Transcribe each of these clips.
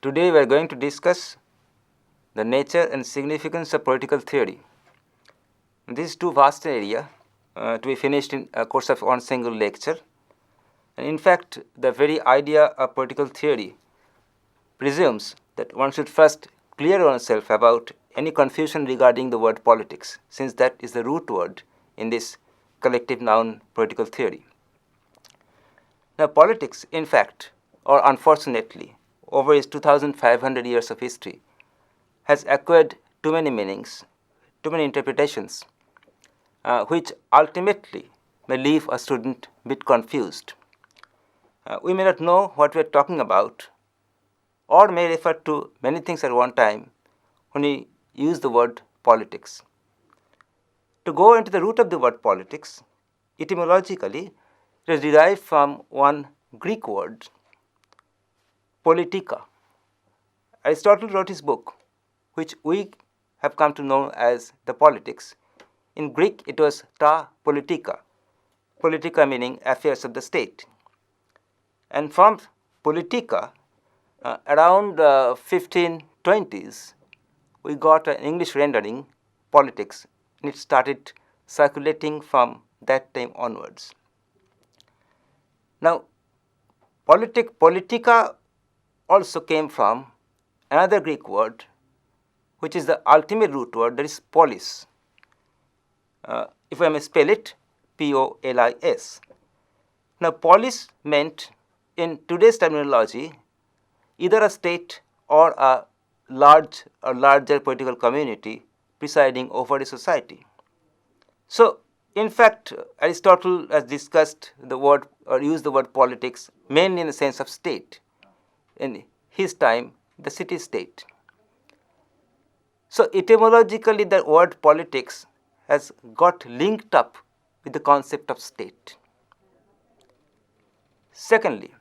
Today we are going to discuss the nature and significance of political theory. This is too vast an area to be finished in a course of one single lecture. And in fact, the very idea of political theory presumes that one should first clear oneself about any confusion regarding the word politics, since that is the root word in this collective noun political theory. Now, politics, in fact, or unfortunately, over its 2,500 years of history, has acquired too many meanings, too many interpretations, which ultimately may leave a student a bit confused. We may not know what we are talking about, or may refer to many things at one time when we use the word politics. To go into the root of the word politics, etymologically, it is derived from one Greek word, politika. Aristotle wrote his book, which we have come to know as the Politics. In Greek, it was ta politika, politika meaning affairs of the state. And from politika, around 1520s, we got an English rendering, politics, and it started circulating from that time onwards. Now, politika also came from another Greek word, which is the ultimate root word, that is polis. If I may spell it, P-O-L-I-S. Now, polis meant, in today's terminology, either a state or a large or larger political community presiding over a society. So, in fact, Aristotle has discussed the word or used the word politics mainly in the sense of state. In his time, the city-state. So, etymologically, the word politics has got linked up with the concept of state. Secondly,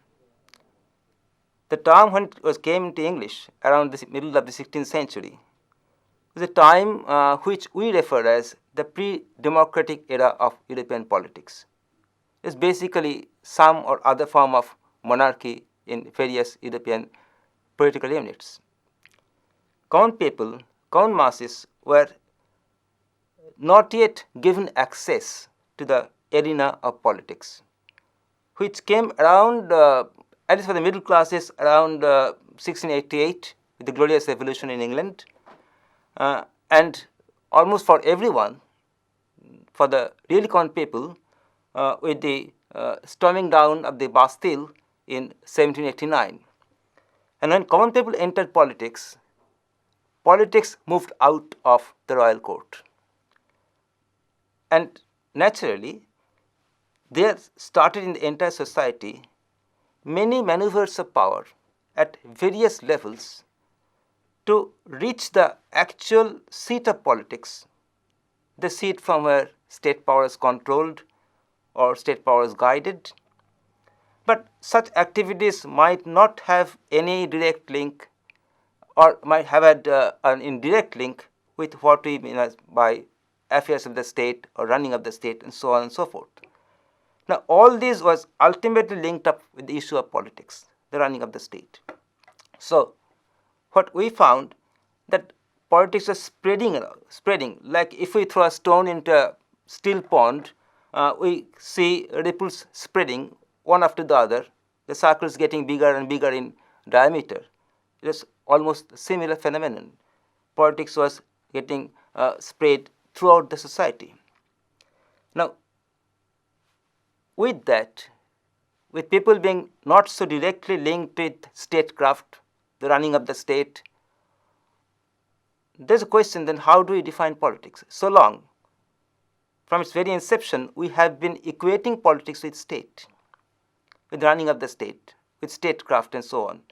the term when it came into English around the middle of the 16th century was a time which we refer as the pre-democratic era of European politics. It's basically some or other form of monarchy in various European political units. Common people, common masses were not yet given access to the arena of politics, which came around, at least for the middle classes, around 1688 with the Glorious Revolution in England, and almost for everyone, for the really common people, with the storming down of the Bastille in 1789. And when common people entered politics, politics moved out of the royal court. And naturally, there started in the entire society many maneuvers of power at various levels to reach the actual seat of politics, the seat from where state power is controlled or state power is guided. But such activities might not have any direct link or might have had an indirect link with what we mean as by affairs of the state or running of the state and so on and so forth. Now, all this was ultimately linked up with the issue of politics, the running of the state. So, what we found that politics was spreading. Like if we throw a stone into a still pond, we see ripples spreading one after the other, the circles getting bigger and bigger in diameter. It was almost a similar phenomenon. Politics was getting spread throughout the society. Now, with that, with people being not so directly linked with statecraft, the running of the state, there's a question then, how do we define politics? So long, from its very inception, we have been equating politics with state, with running of the state, with statecraft and so on.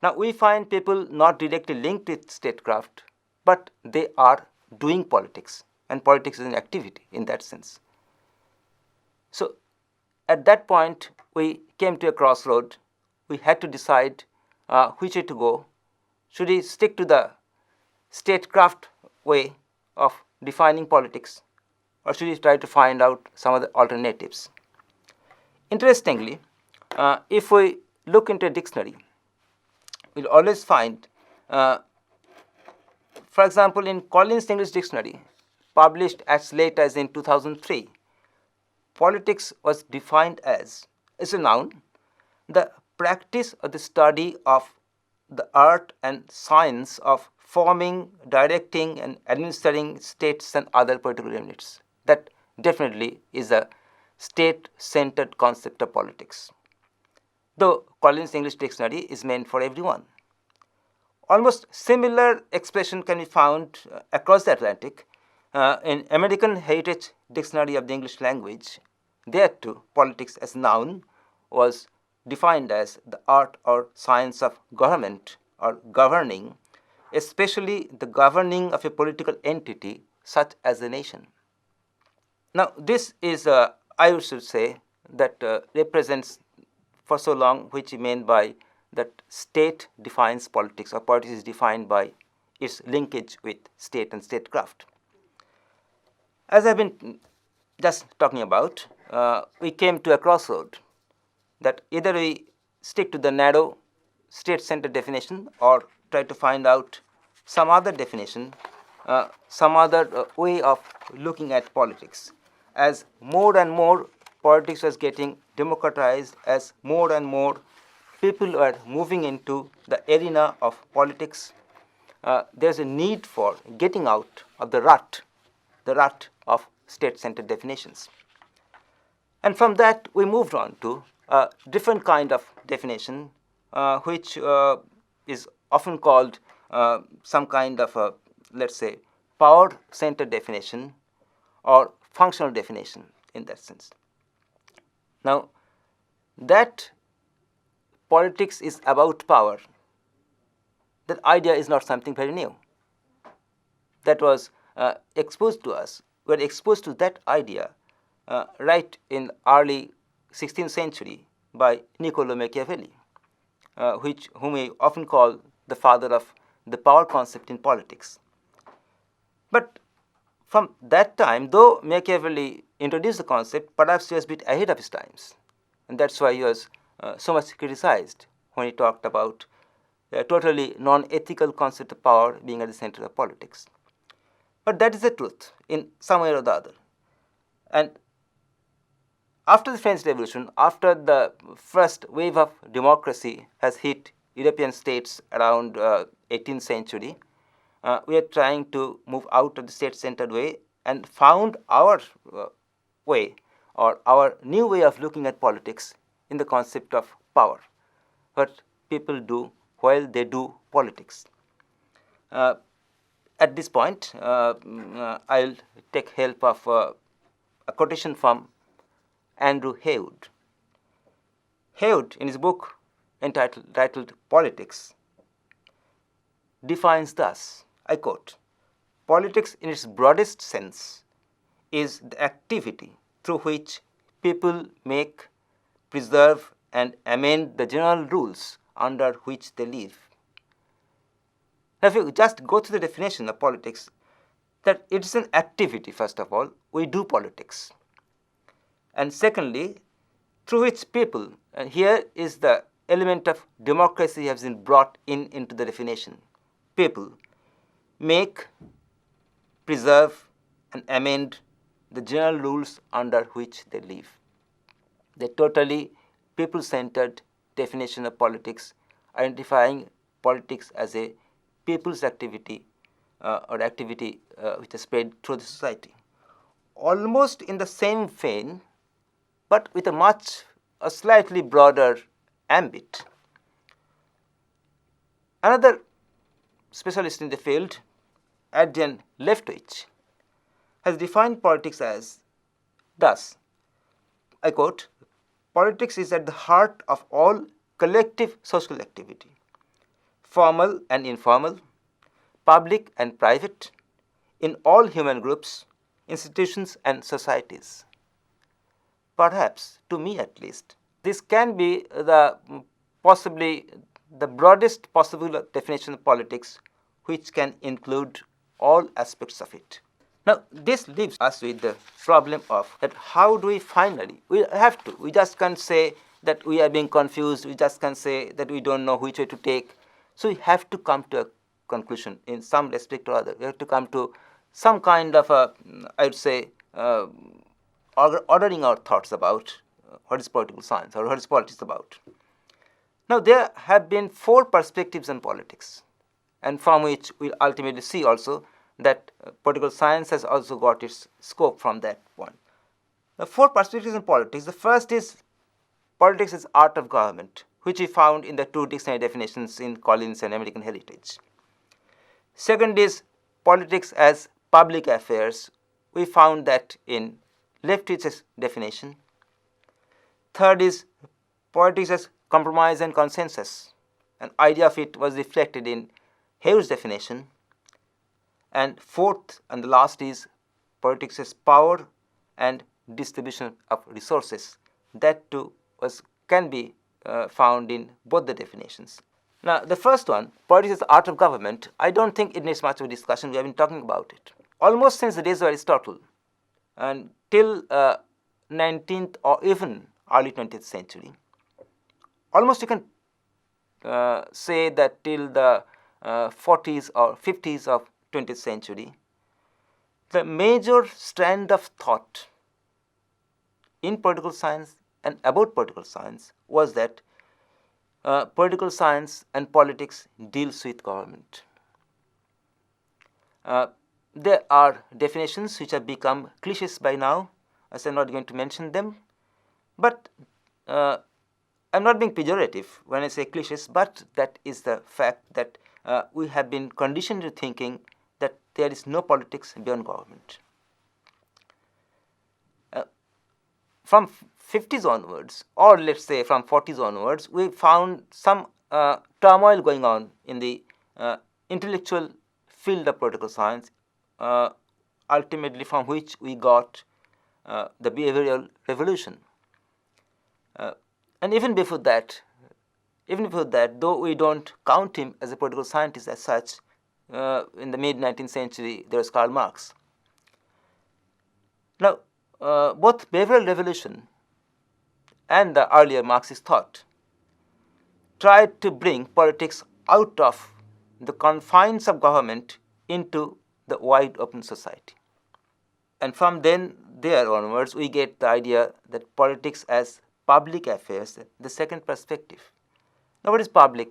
Now, we find people not directly linked with statecraft, but they are doing politics, and politics is an activity in that sense. So, at that point, we came to a crossroad. We had to decide which way to go. Should we stick to the statecraft way of defining politics, or should we try to find out some other alternatives? Interestingly, if we look into a dictionary, we'll always find, for example, in Collins English Dictionary, published as late as in 2003, politics was defined as a noun, the practice or the study of the art and science of forming, directing, and administering states and other political units. That definitely is a state-centered concept of politics. Though Collins English Dictionary is meant for everyone. Almost similar expression can be found across the Atlantic in American Heritage Dictionary of the English Language. There too, politics as noun was defined as the art or science of government or governing, especially the governing of a political entity such as a nation. Now, this is, I should say, that represents for so long which we mean by that state defines politics, or politics is defined by its linkage with state and statecraft. As I've been just talking about, we came to a crossroad that either we stick to the narrow state-centered definition or try to find out some other definition, some other way of looking at politics. As more and more politics was getting democratized, as more and more people were moving into the arena of politics, there's a need for getting out of the rut of state-centered definitions. And from that, we moved on to a different kind of definition, which is often called some kind of a, let's say, power-centered definition or functional definition in that sense. Now, that politics is about power, that idea is not something very new. That was exposed to us. We were exposed to that idea right in early 16th century by Niccolo Machiavelli, whom we often call the father of the power concept in politics. But from that time, though Machiavelli introduced the concept, perhaps he was a bit ahead of his times. And that's why he was so much criticized when he talked about a totally non-ethical concept of power being at the center of politics. But that is the truth in some way or the other. And after the French Revolution, after the first wave of democracy has hit European states around 18th century, we are trying to move out of the state-centered way and found our way or our new way of looking at politics in the concept of power, what people do while they do politics. At this point, I'll take help of a quotation from Andrew Haywood. Haywood, in his book titled Politics, defines thus, I quote, "Politics in its broadest sense is the activity through which people make, preserve, and amend the general rules under which they live." Now, if you just go through the definition of politics, that it is an activity, first of all, we do politics. And secondly, through which people, and here is the element of democracy has been brought into the definition. People make, preserve, and amend the general rules under which they live. The totally people-centered definition of politics, identifying politics as a people's activity or activity which is spread through the society. Almost in the same vein, but with a slightly broader ambit. Another specialist in the field, Adrian Leftwich, has defined politics as thus, I quote, "Politics is at the heart of all collective social activity, formal and informal, public and private, in all human groups, institutions, and societies." Perhaps, to me at least, this can be possibly the broadest possible definition of politics, which can include all aspects of it. Now, this leaves us with the problem of that how do we finally, we just can't say that we are being confused, we just can't say that we don't know which way to take. So we have to come to a conclusion in some respect or other. We have to come to some kind of a, I would say, ordering our thoughts about what is political science or what is politics about. Now, there have been 4 perspectives on politics, and from which we will ultimately see also that political science has also got its scope from that point. The 4 perspectives in politics. The first is politics as art of government, which we found in the 2 dictionary definitions in Collins and American Heritage. Second is politics as public affairs. We found that in Leftich's definition. Third is politics as compromise and consensus. An idea of it was reflected in Hale's definition. And fourth and the last is politics as power and distribution of resources. That too can be found in both the definitions. Now, the first one, politics as the art of government, I don't think it needs much of a discussion. We have been talking about it almost since the days of Aristotle and till 19th or even early 20th century. Almost you can say that till the 40s or 50s of 20th century, the major strand of thought in political science and about political science was that political science and politics deals with government. There are definitions which have become cliches by now, as I'm not going to mention them, but I'm not being pejorative when I say cliches, but that is the fact that we have been conditioned to thinking that there is no politics beyond government. From 50s onwards, or let's say from 40s onwards, we found some turmoil going on in the intellectual field of political science, ultimately from which we got the behavioral revolution. And even before that, though we don't count him as a political scientist as such, in the mid-19th century there was Karl Marx. Now, both behavioral revolution and the earlier Marxist thought tried to bring politics out of the confines of government into the wide open society. And from there onwards, we get the idea that politics as public affairs, the second perspective. Now, what is public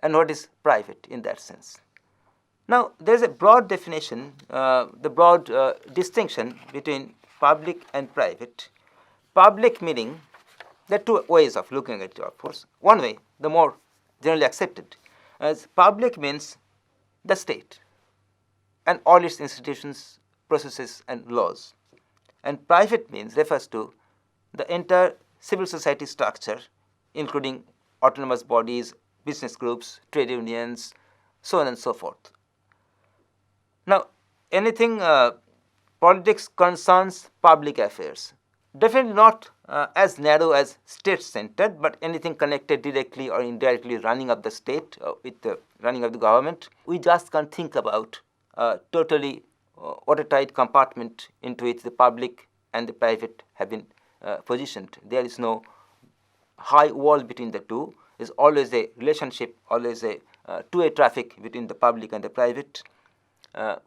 and what is private in that sense? Now, there is a broad definition, the broad distinction between public and private. Public meaning, there are 2 ways of looking at it, of course. One way, the more generally accepted, as public means the state and all its institutions, processes and laws. And private means refers to the entire civil society structure, including autonomous bodies, business groups, trade unions, so on and so forth. Now, anything politics concerns public affairs. Definitely not as narrow as state-centered, but anything connected directly or indirectly running of the state with the running of the government. We just can't think about totally watertight compartment into which the public and the private have been positioned. There is no high wall between the two. There is always a relationship, always a two-way traffic between the public and the private.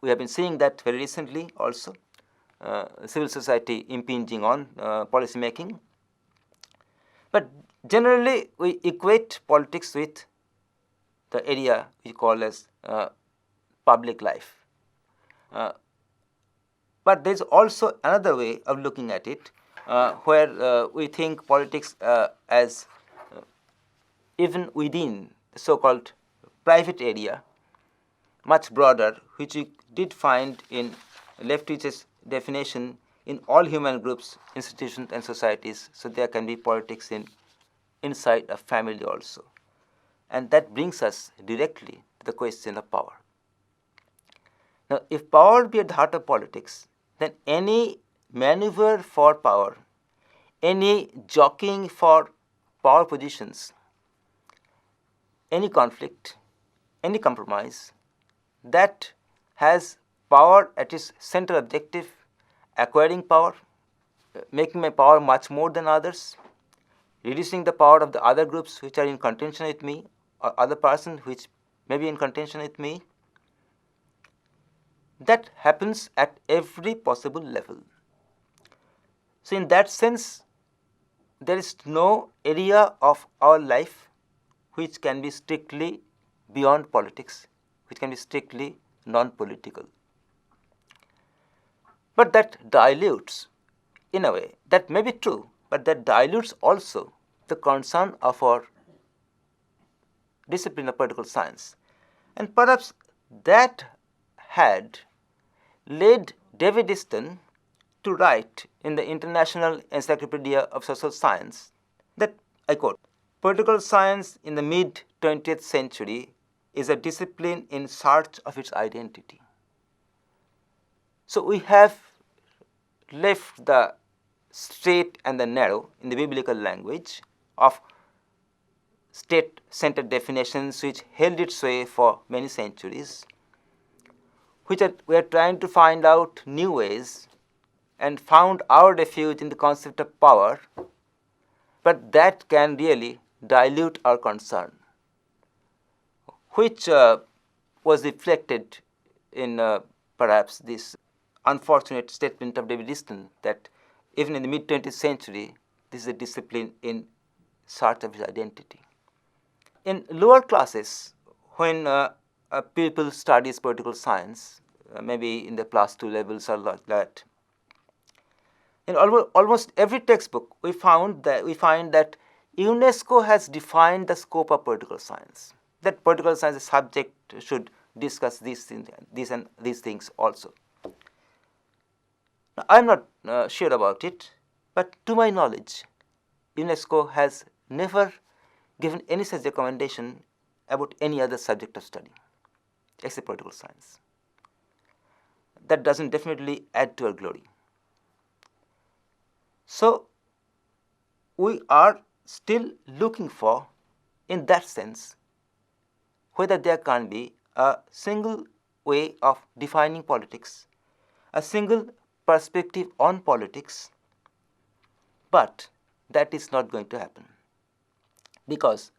We have been seeing that very recently also. Civil society impinging on policy making. But generally, we equate politics with the area we call as public life. But there is also another way of looking at it, where we think politics as even within the so-called private area, much broader, which we did find in Leftich's definition in all human groups, institutions and societies. So there can be politics inside a family also. And that brings us directly to the question of power. Now, if power be at the heart of politics, then any maneuver for power, any jockeying for power positions, any conflict, any compromise, that has power at its center objective, acquiring power, making my power much more than others, reducing the power of the other groups which are in contention with me, or other person which may be in contention with me. That happens at every possible level. So in that sense, there is no area of our life which can be strictly beyond politics, which can be strictly non-political. But that dilutes, in a way, that may be true, but that dilutes also the concern of our discipline of political science. And perhaps that had led David Easton to write in the International Encyclopedia of Social Science that, I quote, "Political science in the mid-20th century is a discipline in search of its identity." So we have left the straight and the narrow in the biblical language of state-centered definitions which held its sway for many centuries, we are trying to find out new ways and found our refuge in the concept of power, but that can really dilute our concern, which was reflected in perhaps this unfortunate statement of David Easton that even in the mid-20th century, this is a discipline in search of its identity. In lower classes, when people studies political science, maybe in the plus 2 levels or like that, in almost every textbook we find that UNESCO has defined the scope of political science. That political science subject should discuss these things also. Now, I am not sure about it, but to my knowledge, UNESCO has never given any such recommendation about any other subject of study except political science. That doesn't definitely add to our glory. So we are still looking for, in that sense, whether there can be a single way of defining politics, a single perspective on politics, but that is not going to happen, because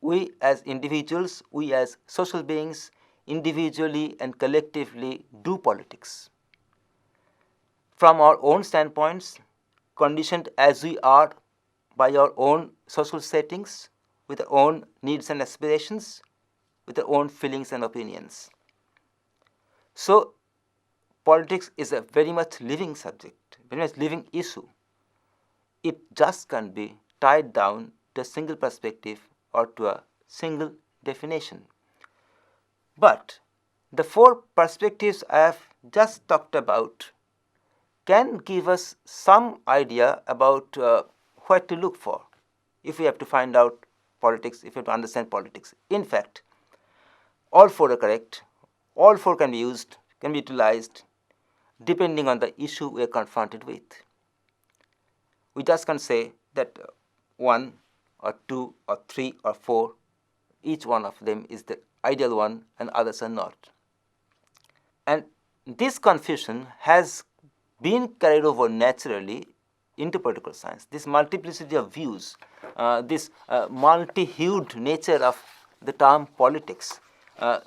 we as individuals, we as social beings, individually and collectively do politics from our own standpoints, conditioned as we are by our own social settings, with our own needs and aspirations, with our own feelings and opinions. So politics is a very much living subject, very much living issue. It just can't be tied down to a single perspective or to a single definition. But the 4 perspectives I have just talked about can give us some idea about what to look for if we have to find out politics, if we have to understand politics. In fact, all 4 are correct, all 4 can be used, can be utilized depending on the issue we are confronted with. We just can't say that 1 or 2 or 3 or 4, each one of them is the ideal one and others are not. And this confusion has been carried over naturally into political science. This multiplicity of views, this multi-hued nature of the term politics,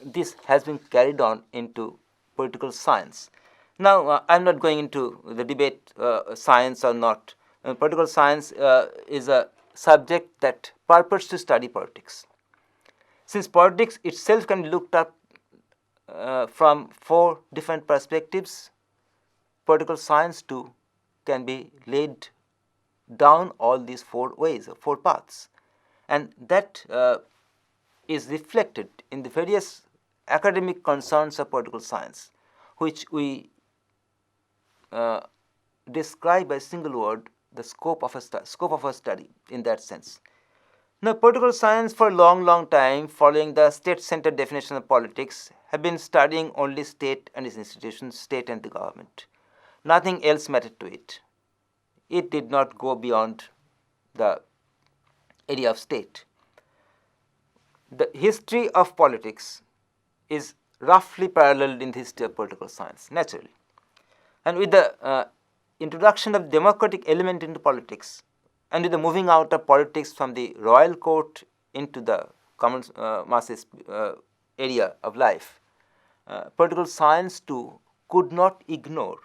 this has been carried on into political science. Now, I am not going into the debate science or not. Political science is a subject that purports to study politics. Since politics itself can be looked up from 4 different perspectives, political science too can be laid down all these 4 ways, 4 paths, and that is reflected in the various academic concerns of political science, which we describe by a single word, the scope of a study in that sense. Now, political science for a long time, following the state-centered definition of politics, have been studying only state and its institutions, state and the government. Nothing else mattered to it. It did not go beyond the area of state. The history of politics is roughly paralleled in the history of political science, naturally. And with the introduction of democratic element into politics, and with the moving out of politics from the royal court into the common masses area of life. Political science too could not ignore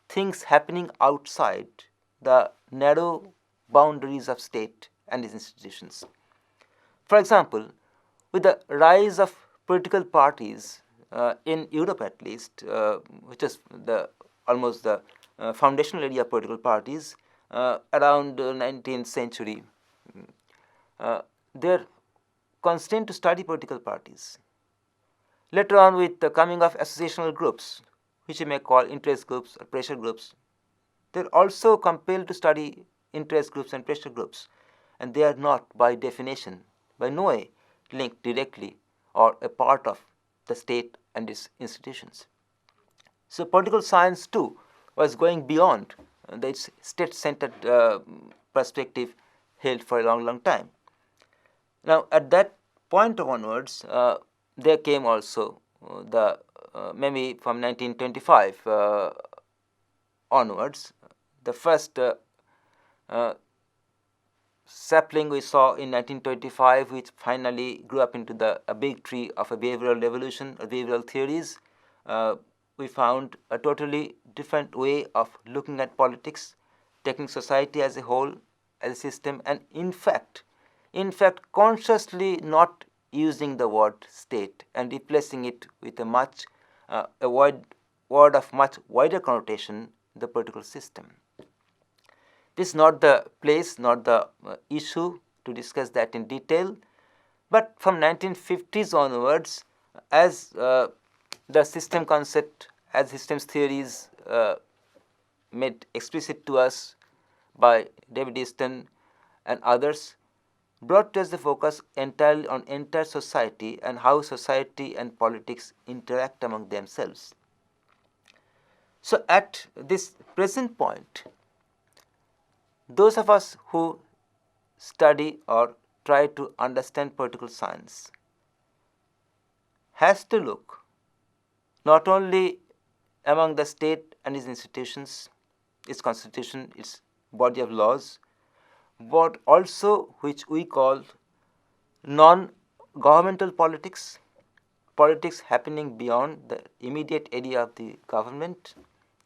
things happening outside the narrow boundaries of state and its institutions. For example, with the rise of political parties in Europe, at least, which is the almost the foundational area of political parties around 19th century, they're constrained to study political parties. Later on, with the coming of associational groups, which you may call interest groups or pressure groups, they're also compelled to study interest groups and pressure groups, and they are not, by definition, by no way, linked directly or a part of the state and its institutions. So, political science too was going beyond the state-centered perspective held for a long time. Now, at that point onwards, there came also the maybe from 1925 onwards, the first sapling we saw in 1925, which finally grew up into a big tree of a behavioral evolution, behavioral theories. We found a totally different way of looking at politics, taking society as a whole, as a system, and in fact, consciously not using the word state and replacing it with a word of much wider connotation, the political system. This is not the place, not the issue to discuss that in detail, but from 1950s onwards, as the system concept, as systems theories made explicit to us by David Easton and others, brought us the focus entirely on entire society and how society and politics interact among themselves. So at this present point, those of us who study or try to understand political science has to look not only among the state and its institutions, its constitution, its body of laws, but also which we call non-governmental politics, politics happening beyond the immediate area of the government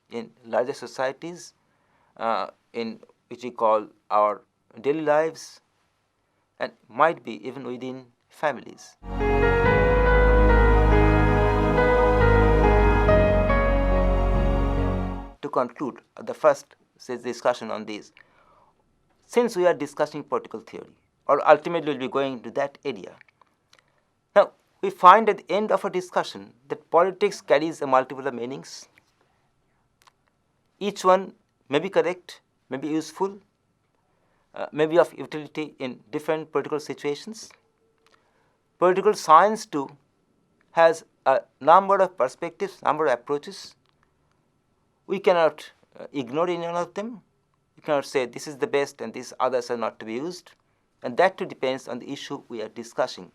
in larger societies, in which we call our daily lives, and might be even within families. To conclude the first discussion on this, since we are discussing political theory, or ultimately we'll be going into that area, now we find at the end of a discussion that politics carries a multiple of meanings. Each one may be correct, may be useful, may be of utility in different political situations. Political science too has a number of perspectives, number of approaches. We cannot ignore any one of them. You cannot say this is the best and these others are not to be used, and that too depends on the issue we are discussing.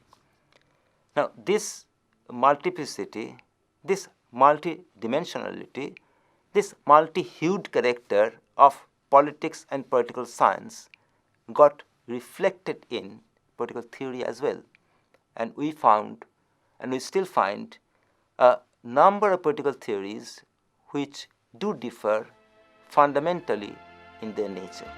Now, this multiplicity, this multidimensionality, this multi-hued character of politics and political science got reflected in political theory as well, and we found, and we still find, a number of political theories which do differ fundamentally in their nature.